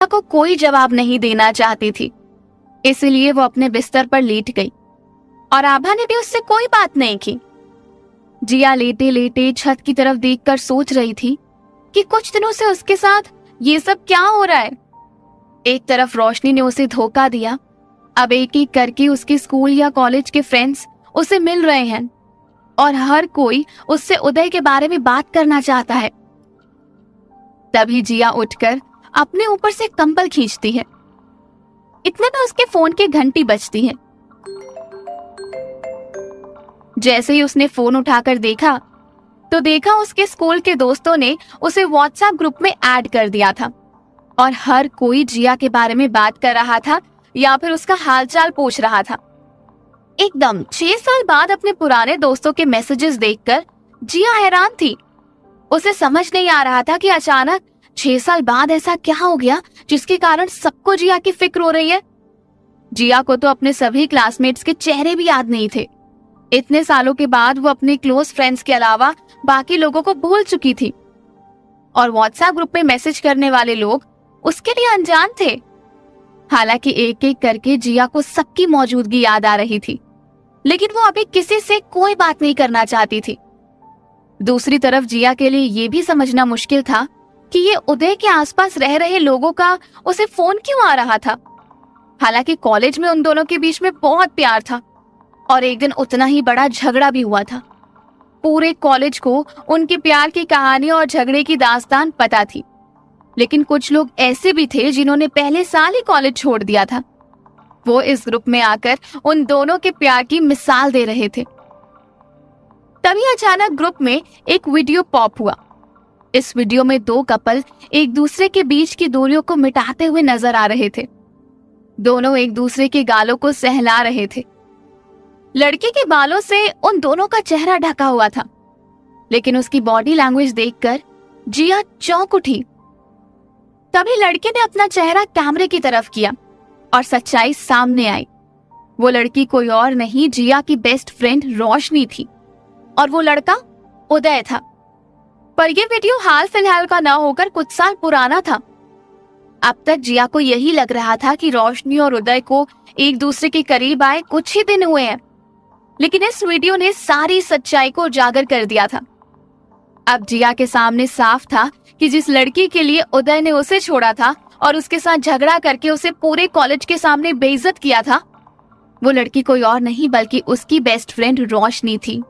को कोई जवाब नहीं देना चाहती थी, इसलिए वो अपने बिस्तर पर लेट गई और आभा ने भी उससे कोई बात नहीं की। जिया लेटे लेटे छत की तरफ देखकर सोच रही थी कि कुछ दिनों से उसके साथ ये सब क्या हो रहा है। एक तरफ रोशनी ने उसे धोखा दिया, अब एक एक करके उसके स्कूल या कॉलेज के फ्रेंड्स उसे मिल रहे हैं और हर कोई उससे उदय के बारे में बात करना चाहता है। तभी जिया उठकर अपने ऊपर से कंबल खींचती है। इतने में उसके फोन की घंटी बजती है। जैसे ही उसने फोन उठाकर देखा तो देखा उसके स्कूल के दोस्तों ने उसे व्हाट्सएप ग्रुप में ऐड कर दिया था और हर कोई जिया के बारे में बात कर रहा था या फिर उसका हालचाल पूछ रहा था। एकदम 6 साल बाद अपने पुराने दोस्तों के मैसेजेस देखकर जिया हैरान थी। उसे समझ नहीं आ रहा था कि अचानक 6 साल बाद ऐसा क्या हो गया जिसके कारण सबको जिया की फिक्र हो रही है। जिया को तो अपने सभी क्लासमेट्स के चेहरे भी याद नहीं थे। इतने सालों के बाद वो अपने क्लोज फ्रेंड्स के अलावा बाकी लोगों को भूल चुकी थी और व्हाट्सएप ग्रुप में मैसेज करने वाले लोग उसके लिए अनजान थे। हालांकि एक एक करके जिया को सबकी मौजूदगी याद आ रही थी, लेकिन वो अभी किसी से कोई बात नहीं करना चाहती थी। दूसरी तरफ जिया के लिए ये भी समझना मुश्किल था कि ये उदय के आसपास रह रहे लोगों का उसे फोन क्यों आ रहा था। हालांकि कॉलेज में उन दोनों के बीच में बहुत प्यार था और एक दिन उतना ही बड़ा झगड़ा भी हुआ था। पूरे कॉलेज को उनके प्यार की कहानी और झगड़े की दास्तान पता थी, लेकिन कुछ लोग ऐसे भी थे जिन्होंने पहले साल ही कॉलेज छोड़ दिया था। वो इस ग्रुप में आकर उन दोनों के प्यार की मिसाल दे रहे थे। तभी अचानक ग्रुप में एक वीडियो पॉप हुआ। इस वीडियो में 2 कपल एक दूसरे के बीच की दूरियों को मिटाते हुए नजर आ रहे थे। दोनों एक दूसरे के गालों को सहला रहे थे। लड़के के बालों से उन दोनों का चेहरा ढका हुआ था, लेकिन उसकी बॉडी लैंग्वेज देखकर जिया चौंक उठी। तभी लड़के ने अपना चेहरा कैमरे की तरफ किया और सच्चाई सामने आई। वो लड़की कोई और नहीं, जिया की बेस्ट फ्रेंड रोशनी थी और वो लड़का उदय था। पर ये वीडियो हाल फिलहाल का ना होकर कुछ साल पुराना था। अब तक जिया को यही लग रहा था कि रोशनी और उदय को एक दूसरे के करीब आए कुछ ही दिन हुए हैं, लेकिन इस वीडियो ने सारी सच्चाई को उजागर कर दिया था। अब जिया के सामने साफ था कि जिस लड़की के लिए उदय ने उसे छोड़ा था और उसके साथ झगड़ा करके उसे पूरे कॉलेज के सामने बेइज्जत किया था, वो लड़की कोई और नहीं बल्कि उसकी बेस्ट फ्रेंड रोशनी थी।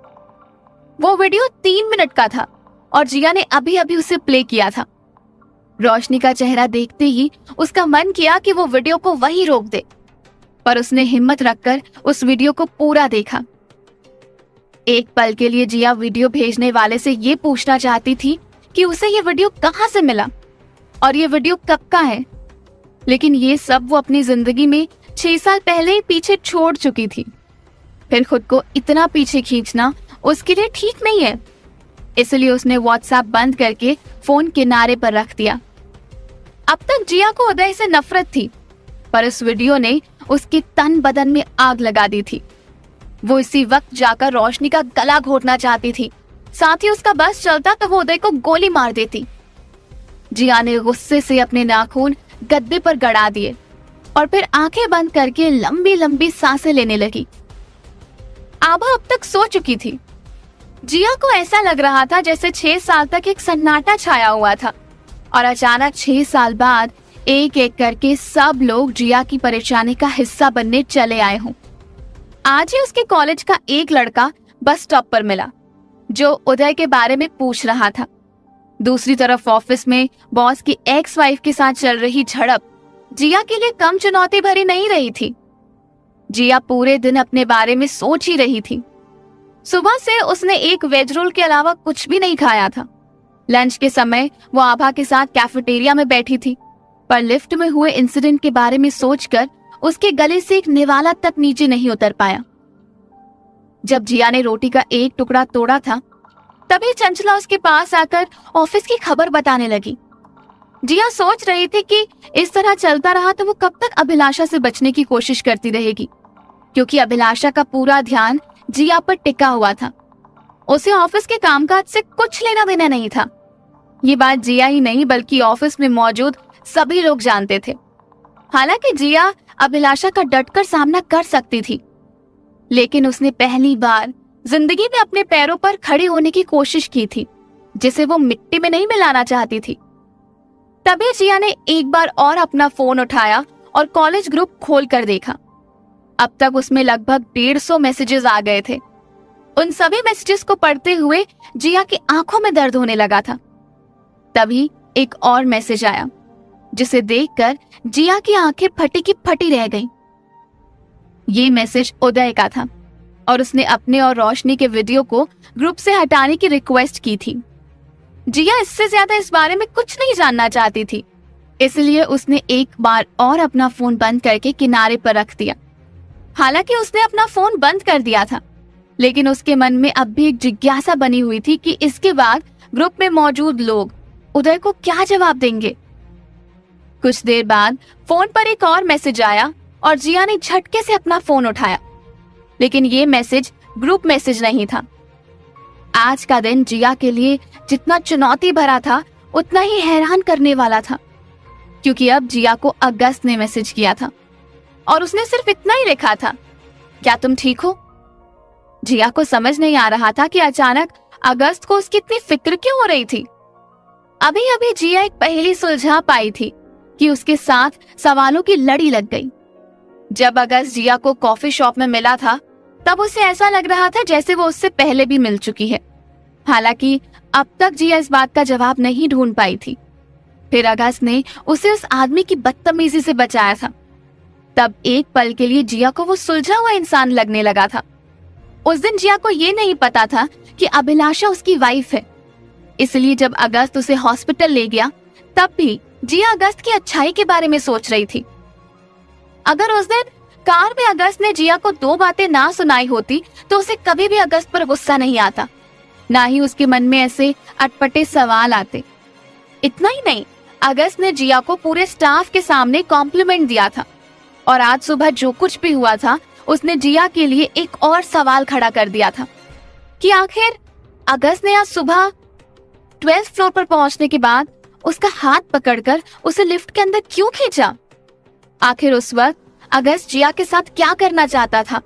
वो वीडियो 3 मिनट का था और जिया ने अभी अभी उसे प्ले किया था। रोशनी का चेहरा देखते ही उसका मन किया कि वो वीडियो को वहीं रोक दे, पर उसने हिम्मत रखकर उस वीडियो को पूरा देखा। एक पल के लिए जिया वीडियो भेजने वाले से ये पूछना चाहती थी कि उसे ये वीडियो कहाँ से मिला और ये वीडियो कब का है, लेकिन ये सब वो अपनी जिंदगी में 6 साल पहले ही पीछे छोड़ चुकी थी। फिर खुद को इतना पीछे खींचना उसके लिए ठीक नहीं है, इसलिए उसने व्हाट्सएप बंद करके फोन किनारे पर रख दिया। अब तक जिया को उदय से नफरत थी, पर इस वीडियो ने उसके तन बदन में आग लगा दी थी। वो इसी वक्त जाकर रोशनी का गला घोटना चाहती थी, साथ ही उसका बस चलता तो वो उदय को गोली मार देती। जिया ने गुस्से से अपने नाखून गद्दे पर गड़ा दिए और फिर आंखें बंद करके लंबी लंबी सांसें लेने लगी। आभा अब तक सो चुकी थी। जिया को ऐसा लग रहा था जैसे 6 साल तक एक सन्नाटा छाया हुआ था और अचानक 6 साल बाद एक एक करके सब लोग जिया की परेशानी का हिस्सा बनने चले आए हों। आज ही उसके कॉलेज का एक लड़का बस स्टॉप पर मिला जो उदय के बारे में पूछ रहा था। दूसरी तरफ ऑफिस में बॉस की एक्स वाइफ के साथ चल रही झड़प जिया के लिए कम चुनौती भरी नहीं रही थी। जिया पूरे दिन अपने बारे में सोच ही रही थी। सुबह से उसने एक वेज रोल के अलावा कुछ भी नहीं खाया था। लंच के समय वो आभा के साथ कैफेटेरिया में बैठी थी, पर लिफ्ट में हुए इंसिडेंट के बारे में सोचकर उसके गले से एक निवाला तक नीचे नहीं उतर पाया। जब जिया ने रोटी का एक टुकड़ा तोड़ा था, तभी चंचला उसके पास आकर ऑफिस की खबर बताने लगी। जिया सोच रही थी कि इस तरह चलता रहा तो वो कब तक अभिलाषा से बचने की कोशिश करती रहेगी, क्योंकि अभिलाषा का पूरा ध्यान जिया पर टिका हुआ था। उसे ऑफिस के कामकाज से कुछ लेना देना नहीं था। ये बात जिया ही नहीं बल्कि ऑफिस में मौजूद सभी लोग जानते थे। हालांकि जिया अभिलाषा का डटकर सामना कर सकती थी, लेकिन उसने पहली बार जिंदगी में अपने पैरों पर खड़े होने की कोशिश की थी, जिसे वो मिट्टी में नहीं मिलाना चाहती थी। तभी जिया ने एक बार और अपना फोन उठाया और कॉलेज ग्रुप खोल कर देखा। अब तक उसमें लगभग 150 मैसेजेस आ गए थे। उन सभी मैसेजेस को पढ़ते हुए जिया की आंखों में दर्द होने लगा था। तभी एक और मैसेज आया, जिसे देखकर जिया की आंखें फटी की फटी रह गईं। ये मैसेज उदय का था और उसने अपने और रोशनी के वीडियो को ग्रुप से हटाने की रिक्वेस्ट की थी। जिया इससे ज्यादा इस बारे में कुछ नहीं जानना चाहती थी, इसलिए उसने एक बार और अपना फोन बंद करके किनारे पर रख दिया। हालांकि उसने अपना फोन बंद कर दिया था, लेकिन उसके मन में अब भी एक जिज्ञासा बनी हुई थी कि इसके बाद ग्रुप में मौजूद लोग उदय को क्या जवाब देंगे। कुछ देर बाद फोन पर एक और मैसेज आया और जिया ने झटके से अपना फोन उठाया, लेकिन ये मैसेज ग्रुप मैसेज नहीं था। आज का दिन जिया के लिए जितना चुनौती भरा था, उतना ही हैरान करने वाला था, क्योंकि अब जिया को अगस्त ने मैसेज किया था और उसने सिर्फ इतना ही लिखा था, क्या तुम ठीक हो? जिया को समझ नहीं आ रहा था कि अचानक अगस्त को उसकी इतनी फिक्र क्यों हो रही थी। अभी अभी जिया एक पहेली सुलझा पाई थी कि उसके साथ सवालों की लड़ी लग गई। जब अगस्त जिया को कॉफी शॉप में मिला था, तब उसे ऐसा लग रहा था जैसे वो उससे पहले भी मिल चुकी है। हालांकि अब तक जिया इस बात का जवाब नहीं ढूंढ पाई थी। फिर अगस्त ने उसे उस आदमी की बदतमीजी से बचाया था। तब एक पल के लिए जिया को वो सुलझा हुआ इंसान लगने लगा था। उस दिन जिया को ये नहीं पता था कि अभिलाषा उसकी वाइफ है, इसलिए जब अगस्त उसे हॉस्पिटल ले गया, तब भी जिया अगस्त की अच्छाई के बारे में सोच रही थी। अगर उस दिन कार में अगस्त ने जिया को 2 बातें ना सुनाई होती, तो उसे कभी भी अगस्त पर गुस्सा नहीं आता, ना ही उसके मन में ऐसे अटपटे सवाल आते। इतना ही नहीं, अगस्त ने जिया को पूरे स्टाफ के सामने कॉम्प्लीमेंट दिया था और आज सुबह जो कुछ भी हुआ था, उसने जिया के लिए एक और सवाल खड़ा कर दिया था कि आखिर अगस्त ने आज सुबह 12th फ्लोर पर पहुंचने के बाद उसका हाथ पकड़कर उसे लिफ्ट के अंदर क्यों खींचा? आखिर उस वक्त अगस्त जिया के साथ क्या करना चाहता था?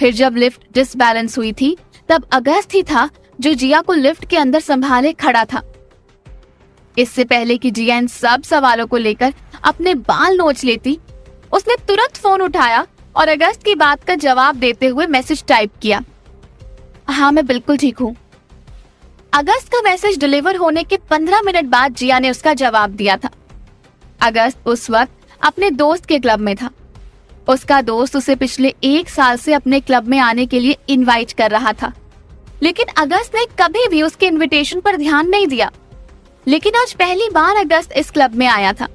फिर जब लिफ्ट डिसबैलेंस हुई थी, तब अगस्त ही था जो जिया को लिफ्ट के अंदर संभाले खड़ा था। इससे पहले कि जिया इन सब सवालों को लेकर अपने बाल नोच लेती, उसने तुरंत फोन उठाया और अगस्त की बात का जवाब देते हुए मैसेज टाइप किया, हाँ मैं बिल्कुल ठीक हूँ। अगस्त का मैसेज डिलीवर होने के 15 मिनट बाद जिया ने उसका जवाब दिया था। अगस्त उस वक्त अपने दोस्त के क्लब में था। उसका दोस्त उसे पिछले 1 साल से अपने क्लब में आने के लिए इनवाइट कर रहा था, लेकिन अगस्त ने कभी भी उसके इनविटेशन पर ध्यान नहीं दिया। लेकिन आज पहली बार अगस्त इस क्लब में आया था,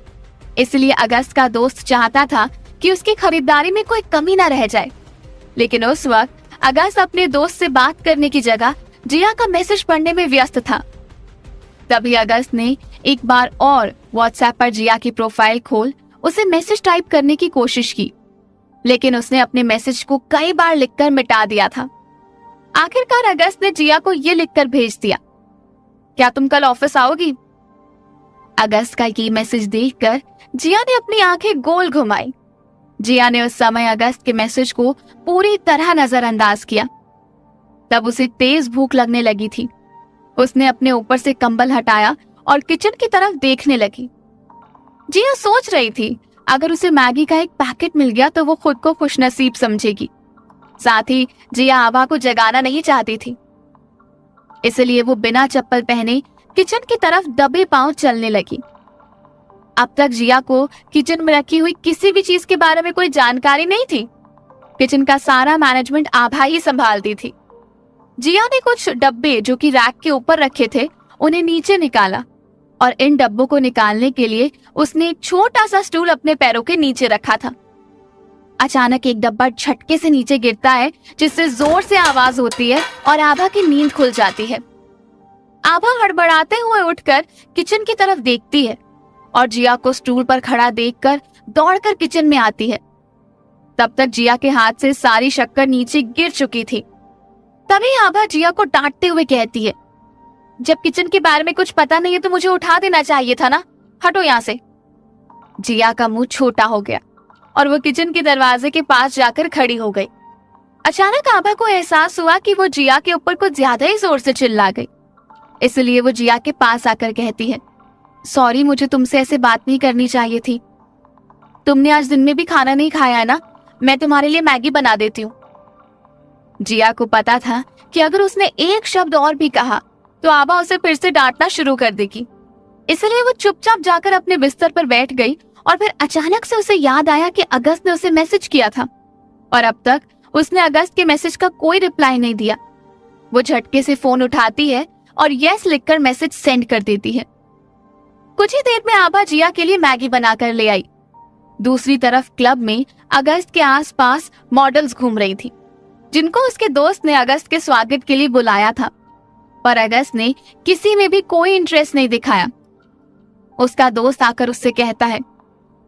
इसलिए अगस्त का दोस्त चाहता था कि उसकी खरीदारी में कोई कमी न रह जाए। लेकिन उस वक्त अगस्त अपने दोस्त से बात करने की जगह जिया का मैसेज पढ़ने में व्यस्त था। तभी अगस्त ने एक बार और व्हाट्सएप पर जिया की प्रोफाइल खोल उसे मैसेज टाइप करने की कोशिश की, लेकिन उसने अपने मैसेज को कई बार लिखकर मिटा दिया था। आखिरकार अगस्त ने जिया को ये लिखकर भेज दिया, क्या तुम कल ऑफिस आओगी? अगस्त का ये मैसेज देखकर जिया ने अपनी आंखें गोल घुमाई। जिया ने उस समय अगस्त के मैसेज को पूरी तरह नजरअंदाज किया। तब उसे तेज भूख लगने लगी थी। उसने अपने ऊपर से कंबल हटाया और किचन की तरफ देखने लगी। जिया सोच रही थी, अगर उसे मैगी का एक पैकेट मिल गया तो वो खुद को खुशनसीब समझेगी। साथ ही जिया आभा को जगाना नहीं चाहती थी, इसलिए वो बिना चप्पल पहने किचन की तरफ दबे पांव चलने लगी। अब तक जिया को किचन में रखी हुई किसी भी चीज के बारे में कोई जानकारी नहीं थी। किचन का सारा मैनेजमेंट आभा ही संभालती थी। जिया ने कुछ डब्बे जो कि रैक के ऊपर रखे थे, उन्हें नीचे निकाला और इन डब्बों को निकालने के लिए उसने एक छोटा सा स्टूल अपने पैरों के नीचे रखा था। अचानक एक डब्बा झटके से नीचे गिरता है, जिससे जोर से आवाज होती है और आभा की नींद खुल जाती है। आभा हड़बड़ाते हुए उठकर किचन की तरफ देखती है और जिया को स्टूल पर खड़ा देखकर दौड़कर किचन में आती है। तब तक जिया के हाथ से सारी शक्कर नीचे गिर चुकी थी। तभी आभा जिया को डांटते हुए कहती है, जब किचन के बारे में कुछ पता नहीं है तो मुझे उठा देना चाहिए था ना, हटो यहाँ से। जिया का मुंह छोटा हो गया और वो किचन के दरवाजे के पास जाकर खड़ी हो गई। अचानक आभा को एहसास हुआ कि वो जिया के ऊपर कुछ ज्यादा ही जोर से चिल्ला गई। इसलिए वो जिया के पास आकर कहती है, सॉरी, मुझे तुमसे ऐसे बात नहीं करनी चाहिए थी। तुमने आज दिन में भी खाना नहीं खाया है ना? मैं तुम्हारे लिए मैगी बना देती हूँ। जिया को पता था कि अगर उसने एक शब्द और भी कहा तो आभा उसे फिर से डांटना शुरू कर देगी। इसलिए वो चुपचाप जाकर अपने बिस्तर पर बैठ गई और फिर अचानक से उसे याद आया कि अगस्त ने उसे मैसेज किया था और अब तक उसने अगस्त के मैसेज का कोई रिप्लाई नहीं दिया। वो झटके से फोन उठाती है और यस लिखकर मैसेज सेंड कर देती है। कुछ ही देर में आभा जिया के लिए मैगी बनाकर ले आई। दूसरी तरफ क्लब में अगस्त के आसपास मॉडल्स घूम रही थी, जिनको उसके दोस्त ने अगस्त के स्वागत के लिए बुलाया था, पर अगस्त ने किसी में भी कोई इंटरेस्ट नहीं दिखाया। उसका दोस्त आकर उससे कहता है,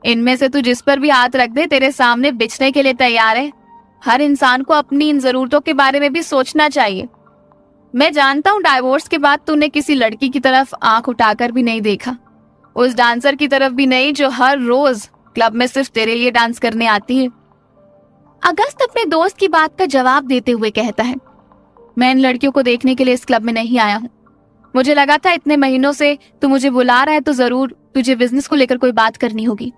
इनमें से तू जिस पर भी हाथ रख दे तेरे सामने बिछने के लिए तैयार है। हर इंसान को अपनी इन जरूरतों के बारे में भी सोचना चाहिए। मैं जानता हूँ डाइवोर्स के बाद तूने किसी लड़की की तरफ आंख उठाकर भी नहीं देखा, उस डांसर की तरफ भी नहीं जो हर रोज क्लब में सिर्फ तेरे लिए डांस करने आती है। अगस्त अपने दोस्त की बात का जवाब देते हुए कहता है, मैं इन लड़कियों को देखने के लिए इस क्लब में नहीं आया हूँ। मुझे लगा था इतने महीनों से तू मुझे बुला रहा है तो जरूर तुझे बिजनेस को लेकर कोई बात करनी होगी।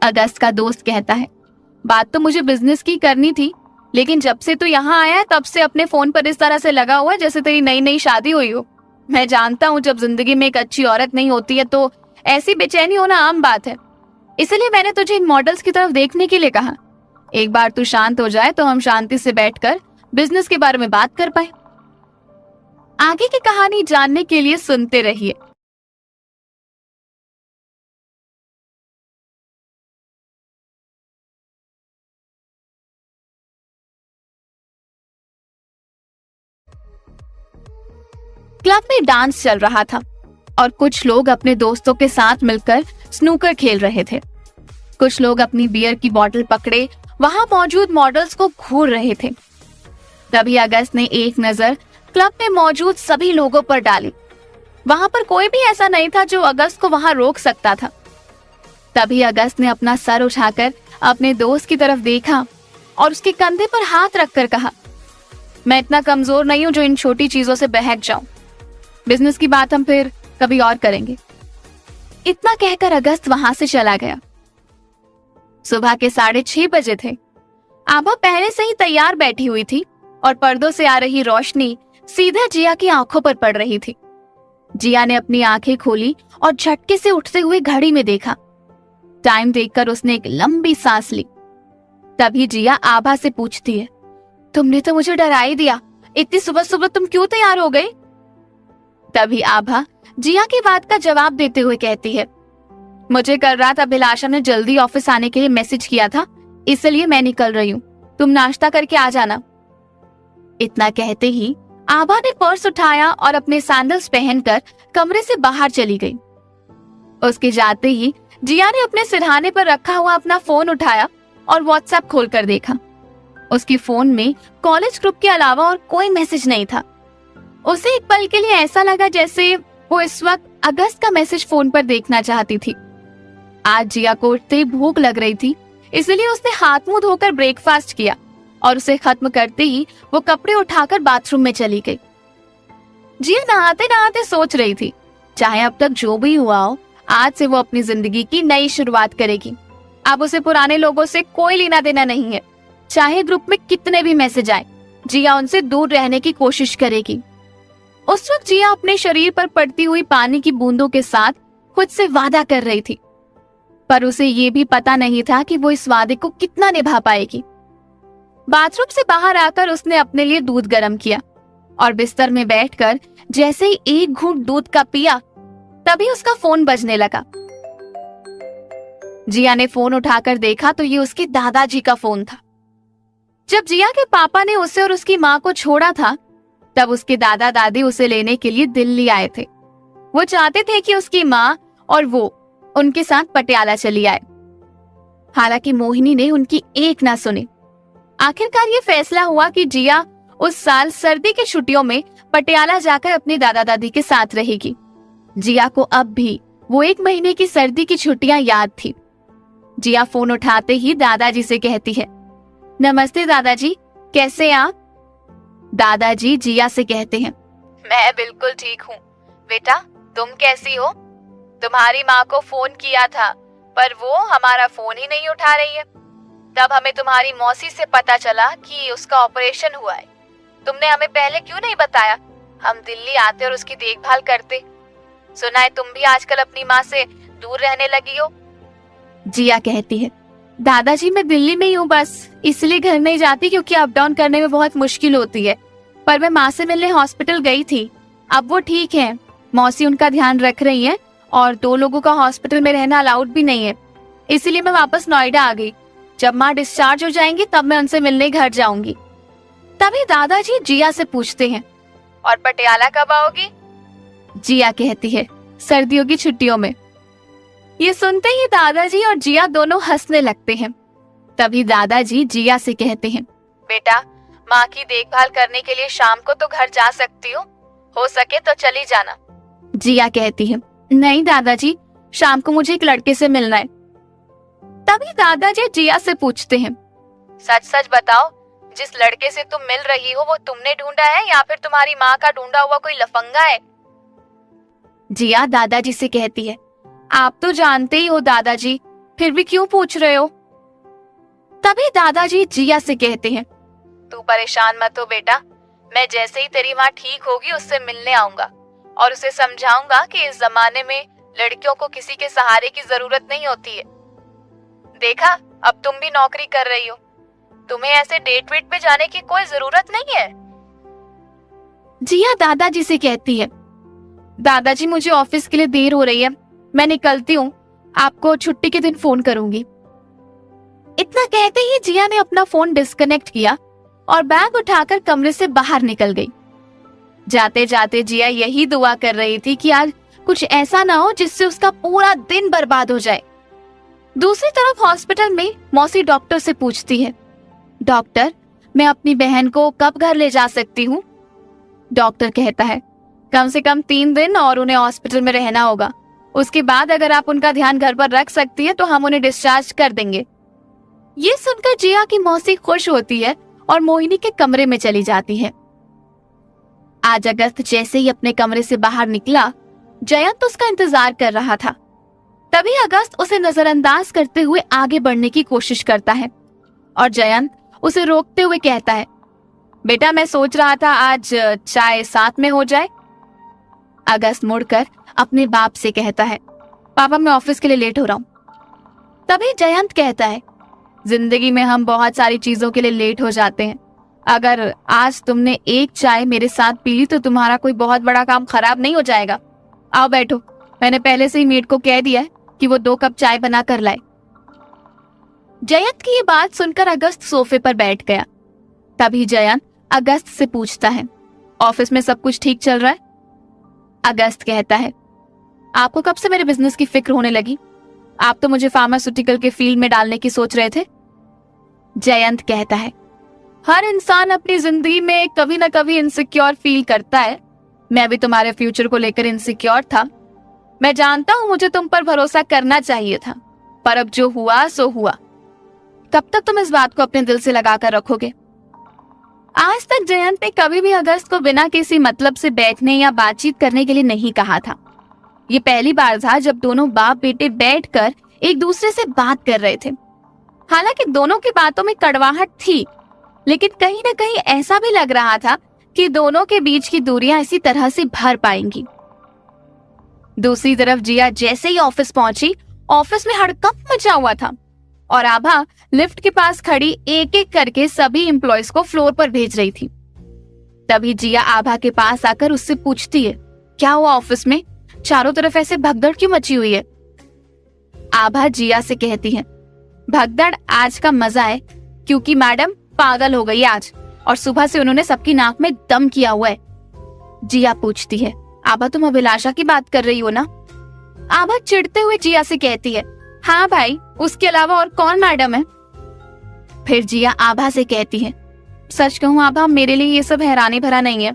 अगस्त का दोस्त कहता है, बात तो मुझे बिजनेस की करनी थी, लेकिन जब से तू यहाँ आया है तब से अपने फोन पर इस तरह से लगा हुआ है जैसे तेरी नई नई शादी हुई हो। मैं जानता हूँ जब जिंदगी में एक अच्छी औरत नहीं होती है तो ऐसी बेचैनी होना आम बात है, इसलिए मैंने तुझे इन मॉडल्स की तरफ देखने के लिए कहा। एक बार तू शांत हो जाए तो हम शांति से बैठकर बिजनेस के बारे में बात कर पाए। आगे की कहानी जानने के लिए सुनते रहिए। क्लब में डांस चल रहा था और कुछ लोग अपने दोस्तों के साथ मिलकर स्नूकर खेल रहे थे। कुछ लोग अपनी बियर की बोतल पकड़े वहां मौजूद मॉडल्स को घूर रहे थे। तभी अगस्त ने एक नजर क्लब में मौजूद सभी लोगों पर डाली। वहां पर कोई भी ऐसा नहीं था जो अगस्त को वहां रोक सकता था। तभी अगस्त ने अपना सर उठाकर अपने दोस्त की तरफ देखा और उसके कंधे पर हाथ रखकर कहा, मैं इतना कमजोर नहीं हूं जो इन छोटी चीजों से बहक जाऊं। बिजनेस की बात हम फिर कभी और करेंगे। इतना कहकर अगस्त वहां से चला गया। सुबह के 6:30 बजे थे। आभा पहले से ही तैयार बैठी हुई थी और पर्दों से आ रही रोशनी सीधा जिया की आंखों पर पड़ रही थी। जिया ने अपनी आंखें खोली और झटके से उठते हुए घड़ी में देखा। टाइम देखकर उसने एक लंबी सांस ली। तभी जिया आभा से पूछती है, तुमने तो मुझे डरा ही दिया, इतनी सुबह सुबह तुम क्यों तैयार हो गई? तभी आभा जिया की बात का जवाब देते हुए कहती है, मुझे कल रात अभिलाषा ने जल्दी ऑफिस आने के लिए मैसेज किया था, इसलिए मैं निकल रही हूँ, तुम नाश्ता करके आ जाना। इतना कहते ही आभा ने पर्स उठाया और अपने सैंडल्स पहनकर कमरे से बाहर चली गई। उसके जाते ही जिया ने अपने सिरहाने पर रखा हुआ अपना फोन उठाया और व्हाट्सएप खोलकर देखा। उसके फोन में कॉलेज ग्रुप के अलावा और कोई मैसेज नहीं था। उसे एक पल के लिए ऐसा लगा जैसे वो इस वक्त अगस्त का मैसेज फोन पर देखना चाहती थी। आज जिया को उठते ही भूख लग रही थी, इसलिए उसने हाथ मुंह धोकर ब्रेकफास्ट किया और उसे खत्म करते ही वो कपड़े उठाकर बाथरूम में चली गई। जिया नहाते नहाते सोच रही थी, चाहे अब तक जो भी हुआ हो, आज से वो अपनी जिंदगी की नई शुरुआत करेगी। अब उसे पुराने लोगों से कोई लेना देना नहीं है। चाहे ग्रुप में कितने भी मैसेज आए, जिया उनसे दूर रहने की कोशिश करेगी। उस वक्त जिया अपने शरीर पर पड़ती हुई पानी की बूंदों के साथ खुद से वादा कर रही थी, पर उसे ये भी पता नहीं था कि वो इस वादे को कितना निभा पाएगी। बाथरूम से बाहर आकर उसने अपने लिए दूध गर्म किया और बिस्तर में बैठकर जैसे ही एक घूंट दूध का पिया, तभी उसका फोन बजने लगा। जिया ने फोन उठाकर देखा तो ये उसके दादाजी का फोन था। जब जिया के पापा ने उसे और उसकी माँ को छोड़ा था, तब उसके दादा दादी उसे लेने के लिए दिल्ली आए थे। वो चाहते थे कि उसकी माँ और वो उनके साथ पटियाला चली आए। हालांकि मोहिनी ने उनकी एक ना सुनी। आखिरकार ये फैसला हुआ कि जिया उस साल सर्दी की छुट्टियों में पटियाला जाकर अपने दादा दादी के साथ रहेगी। जिया को अब भी वो 1 महीने की सर्दी की छुट्टियां याद थी। जिया फोन उठाते ही दादाजी से कहती है, नमस्ते दादाजी, कैसे आप? दादाजी जिया से कहते हैं, मैं बिल्कुल ठीक हूँ। बेटा, तुम कैसी हो? तुम्हारी माँ को फोन किया था, पर वो हमारा फोन ही नहीं उठा रही है। तब हमें तुम्हारी मौसी से पता चला कि उसका ऑपरेशन हुआ है। तुमने हमें पहले क्यों नहीं बताया? हम दिल्ली आते और उसकी देखभाल करते। सुना है तुम भी आजकल अपनी माँ से दूर रहने लगी हो। जिया कहती है, दादाजी मैं दिल्ली में ही हूँ, बस इसलिए घर नहीं जाती क्योंकि अप डाउन करने में बहुत मुश्किल होती है। पर मैं माँ से मिलने हॉस्पिटल गई थी, अब वो ठीक है। मौसी उनका ध्यान रख रही है और 2 लोगों का हॉस्पिटल में रहना अलाउड भी नहीं है, इसलिए मैं वापस नोएडा आ गई। जब माँ डिस्चार्ज हो जाएंगी तब मैं उनसे मिलने घर जाऊंगी। तभी दादाजी जिया से पूछते हैं, और पटियाला कब आओगी? जिया कहती है, सर्दियों की छुट्टियों में। ये सुनते ही दादाजी और जिया दोनों हंसने लगते हैं। तभी दादाजी जिया से कहते हैं, बेटा, माँ की देखभाल करने के लिए शाम को तो घर जा सकती हो सके तो चली जाना। जिया कहती है, नहीं दादाजी, शाम को मुझे एक लड़के से मिलना है। तभी दादाजी जिया से पूछते हैं, सच सच बताओ, जिस लड़के से तुम मिल रही हो वो तुमने ढूंढा है या फिर तुम्हारी माँ का ढूंढा हुआ कोई लफंगा है? जिया दादाजी से कहती है, आप तो जानते ही हो दादाजी, फिर भी क्यों पूछ रहे हो? तभी दादाजी जिया से कहते हैं, तू परेशान मत हो बेटा, मैं जैसे ही तेरी माँ ठीक होगी उससे मिलने आऊंगा और उसे समझाऊंगा कि इस जमाने में लड़कियों को किसी के सहारे की जरूरत नहीं होती है। देखा, अब तुम भी नौकरी कर रही हो, तुम्हें ऐसे डेट वेट पे जाने की कोई जरूरत नहीं है। जिया दादाजी से कहती है, दादाजी मुझे ऑफिस के लिए देर हो रही है, मैं निकलती हूँ, आपको छुट्टी के दिन फोन करूंगी। इतना कहते ही जिया ने अपना फोन डिस्कनेक्ट किया और बैग उठाकर कमरे से बाहर निकल गई। जाते जाते जिया यही दुआ कर रही थी कि आज कुछ ऐसा ना हो जिससे उसका पूरा दिन बर्बाद हो जाए। दूसरी तरफ हॉस्पिटल में मौसी डॉक्टर से पूछती है, डॉक्टर, मैं अपनी बहन को कब घर ले जा सकती हूँ? डॉक्टर कहता है, कम से कम 3 दिन और उन्हें हॉस्पिटल में रहना होगा। उसके बाद अगर आप उनका ध्यान घर पर रख सकती है तो हम उन्हें डिस्चार्ज कर देंगे। ये सुनकर जिया की मौसी खुश होती है और मोहिनी के कमरे में चली जाती है। आज अगस्त जैसे ही अपने कमरे से बाहर निकला, जयंत उसका इंतजार कर रहा था। तभी अगस्त उसे नजरअंदाज करते हुए आगे बढ़ने की कोशिश करता है और जयंत उसे रोकते हुए कहता है, बेटा मैं सोच रहा था आज चाय साथ में हो जाए। अगस्त मुड़कर अपने बाप से कहता है, पापा मैं ऑफिस के लिए लेट हो रहा हूँ। तभी जयंत कहता है, जिंदगी में हम बहुत सारी चीजों के लिए लेट हो जाते हैं। अगर आज तुमने एक चाय मेरे साथ पी ली तो तुम्हारा कोई बहुत बड़ा काम खराब नहीं हो जाएगा। आओ बैठो, मैंने पहले से ही मेड को कह दिया है कि वो 2 कप चाय बना कर लाए। जयंत की ये बात सुनकर अगस्त सोफे पर बैठ गया। तभी जयंत अगस्त से पूछता है, ऑफिस में सब कुछ ठीक चल रहा है? अगस्त कहता है, आपको कब से मेरे बिजनेस की फिक्र होने लगी? आप तो मुझे फार्मास्यूटिकल के फील्ड में डालने की सोच रहे थे। जयंत कहता है, हर इंसान अपनी जिंदगी में कभी ना कभी इनसिक्योर फील करता है। मैं भी तुम्हारे फ्यूचर को लेकर इनसिक्योर था। मैं जानता हूं मुझे तुम पर भरोसा करना चाहिए था, पर अब जो हुआ सो हुआ। कब तक तुम इस बात को अपने दिल से लगा कर रखोगे? आज तक जयंत ने कभी भी अगस्त को बिना किसी मतलब से बैठने या बातचीत करने के लिए नहीं कहा था। ये पहली बार था जब दोनों बाप बेटे बैठकर एक दूसरे से बात कर रहे थे। हालांकि दोनों की बातों में कड़वाहट थी, लेकिन कहीं ना कहीं ऐसा भी लग रहा था कि दोनों के बीच की दूरियां इसी तरह से भर पाएंगी। दूसरी तरफ जिया जैसे ही ऑफिस पहुंची, ऑफिस में हड़कंप मचा हुआ था और आभा लिफ्ट के पास खड़ी एक एक करके सभी एम्प्लॉयज को फ्लोर पर भेज रही थी। तभी जिया आभा के पास आकर उससे पूछती है, क्या हुआ ऑफिस में? चारों तरफ ऐसे भगदड़ क्यों मची हुई है? आभा जिया से कहती है, भगदड़ आज का मजा है क्योंकि मैडम पागल हो गई आज और सुबह से उन्होंने सबकी नाक में दम किया हुआ है। जिया पूछती है, आभा तुम अभिलाषा की बात कर रही हो ना? आभा चिढ़ते हुए जिया से कहती है, हाँ भाई, उसके अलावा और कौन मैडम है? फिर जिया आभा से कहती है, सच कहूं आभा, मेरे लिए ये सब हैरानी भरा नहीं है।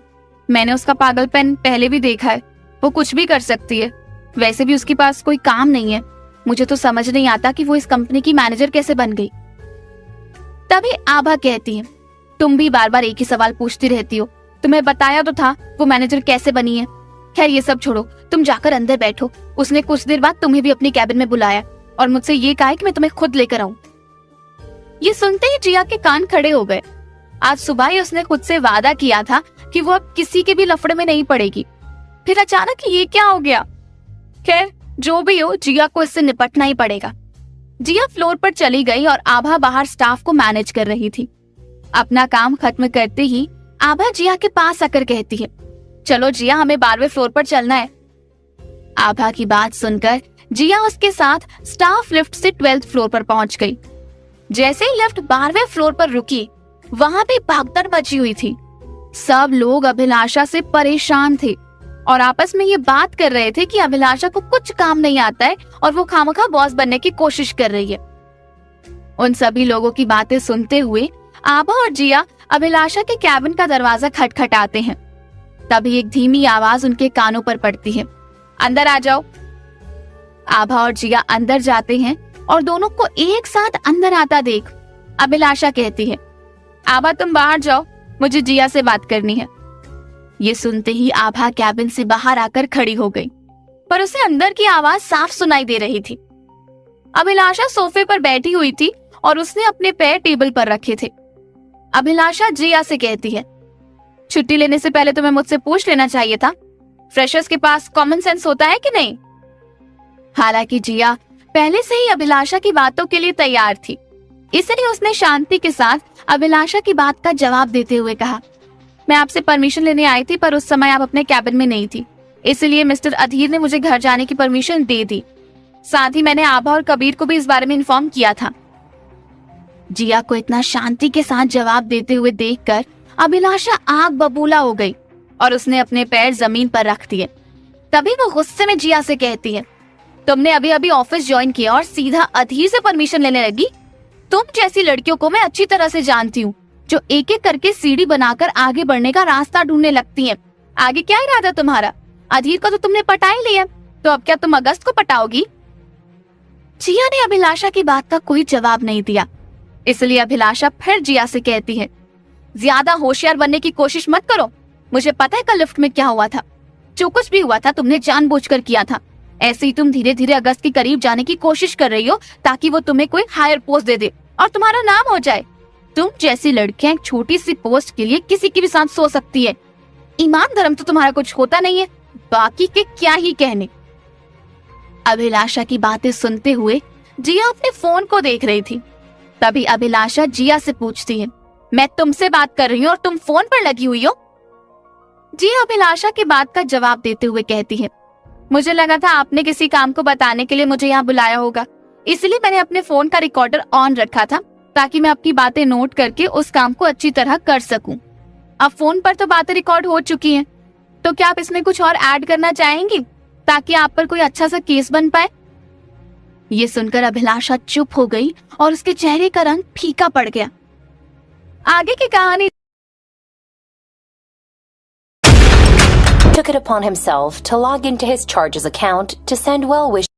मैंने उसका पागलपन पहले भी देखा है, वो कुछ भी कर सकती है। वैसे भी उसके पास कोई काम नहीं है। मुझे तो समझ नहीं आता कि वो इस कंपनी की मैनेजर कैसे बन गई। तभी आभा कहती है, तुम भी बार बार एक ही सवाल पूछती रहती हो। तुम्हें बताया तो था वो मैनेजर कैसे बनी है। खैर ये सब छोड़ो, तुम जाकर अंदर बैठो। उसने कुछ देर बाद तुम्हें भी अपनी कैबिन में बुलाया और मुझसे ये कहा कि मैं तुम्हें खुद लेकर आऊं। ये सुनते ही जिया के कान खड़े हो गए। आज सुबह ही उसने खुद से वादा किया था कि वो अब किसी के भी लफड़े में नहीं पड़ेगी, फिर अचानक ये क्या हो गया। खैर जो भी हो, जिया को इससे निपटना ही पड़ेगा। जिया फ्लोर पर चली गई और आभा बाहर स्टाफ को मैनेज कर रही थी। अपना काम खत्म करते ही आभा जिया के पास आकर कहती है, चलो जिया, हमें 12वें फ्लोर पर चलना है। आभा की बात सुनकर जिया उसके साथ स्टाफ लिफ्ट से 12th फ्लोर पर पहुंच गई। जैसे ही लिफ्ट 12वें फ्लोर पर रुकी, वहां भी भागदौड़ मची हुई थी। सब लोग अभिलाषा से परेशान थे और आपस में ये बात कर रहे थे कि अभिलाषा को कुछ काम नहीं आता है और वो खामखा बॉस बनने की कोशिश कर रही है। उन सभी लोगों की बातें सुनते हुए आभा और जिया अभिलाषा के कैबिन का दरवाजा खटखटाते हैं। तभी एक धीमी आवाज उनके कानों पर पड़ती है, अंदर आ जाओ। आभा और जिया अंदर जाते हैं और दोनों को एक साथ अंदर आता देख अभिलाषा कहती है, आभा तुम बाहर जाओ, मुझे जिया से बात करनी है। ये सुनते ही आभा कैबिन से बाहर आकर खड़ी हो गई, पर उसे अंदर की आवाज साफ सुनाई दे रही थी। अभिलाषा सोफे पर बैठी हुई थी और उसने अपने पैर टेबल पर रखे थे। अभिलाषा जिया से कहती है, छुट्टी लेने से पहले तुम्हें मुझसे पूछ लेना चाहिए था। फ्रेशर्स के पास कॉमन सेंस होता है कि नहीं। हालांकि जिया पहले से ही अभिलाषा की बातों के लिए तैयार थी, इसलिए उसने शांति के साथ अभिलाषा की बात का जवाब देते हुए कहा, मैं आपसे परमिशन लेने आई थी, पर उस समय आप अपने कैबिन में नहीं थी, इसलिए मिस्टर अधीर ने मुझे घर जाने की परमिशन दे दी। साथ ही मैंने आभा और कबीर को भी इस बारे में इन्फॉर्म किया था। जिया को इतना शांति के साथ जवाब देते हुए देखकर अभिलाषा आग बबूला हो गई और उसने अपने पैर जमीन पर रख दिए। तभी वो गुस्से में जिया से कहती है, तुमने अभी अभी ऑफिस ज्वाइन किया और सीधा अधीर से परमिशन लेने लगी। तुम जैसी लड़कियों को मैं अच्छी तरह से जानती हूँ, जो एक एक करके सीढ़ी बनाकर आगे बढ़ने का रास्ता ढूंढने लगती हैं। आगे क्या इरादा तुम्हारा? अधीर को तो तुमने पटा ही लिया, तो अब क्या तुम अगस्त को पटाओगी? जिया ने अभिलाषा की बात का कोई जवाब नहीं दिया, इसलिए अभिलाषा फिर जिया से कहती है, ज्यादा होशियार बनने की कोशिश मत करो। मुझे पता है कल लिफ्ट में क्या हुआ था। जो कुछ भी हुआ था तुमने जानबूझकर किया था। ऐसे ही तुम धीरे धीरे अगस्त के करीब जाने की कोशिश कर रही हो ताकि वो तुम्हें कोई हायर पोस्ट दे दे और तुम्हारा नाम हो जाए। तुम जैसी लड़कियां एक छोटी सी पोस्ट के लिए किसी की भी साथ सो सकती है। ईमान धर्म तो तुम्हारा कुछ होता नहीं है, बाकी के क्या ही कहने। अभिलाषा की बातें सुनते हुए जिया अपने फोन को देख रही थी। तभी अभिलाषा जिया से पूछती है, मैं तुमसे बात कर रही हूँ और तुम फोन पर लगी हुई हो? जिया अभिलाषा की बात का जवाब देते हुए कहती है, मुझे लगा था आपने किसी काम को बताने के लिए मुझे यहाँ बुलाया होगा, इसलिए मैंने अपने फोन का रिकॉर्डर ऑन रखा था ताकि मैं आपकी बातें नोट करके उस काम को अच्छी तरह कर सकूं। अब फोन पर तो बातें रिकॉर्ड हो चुकी हैं, तो क्या आप इसमें कुछ और ऐड करना चाहेंगी ताकि आप पर कोई अच्छा सा केस बन पाए? ये सुनकर अभिलाषा चुप हो गई और उसके चेहरे का रंग फीका पड़ गया। आगे की कहानी took it upon himself to log into his charges account to send well wishes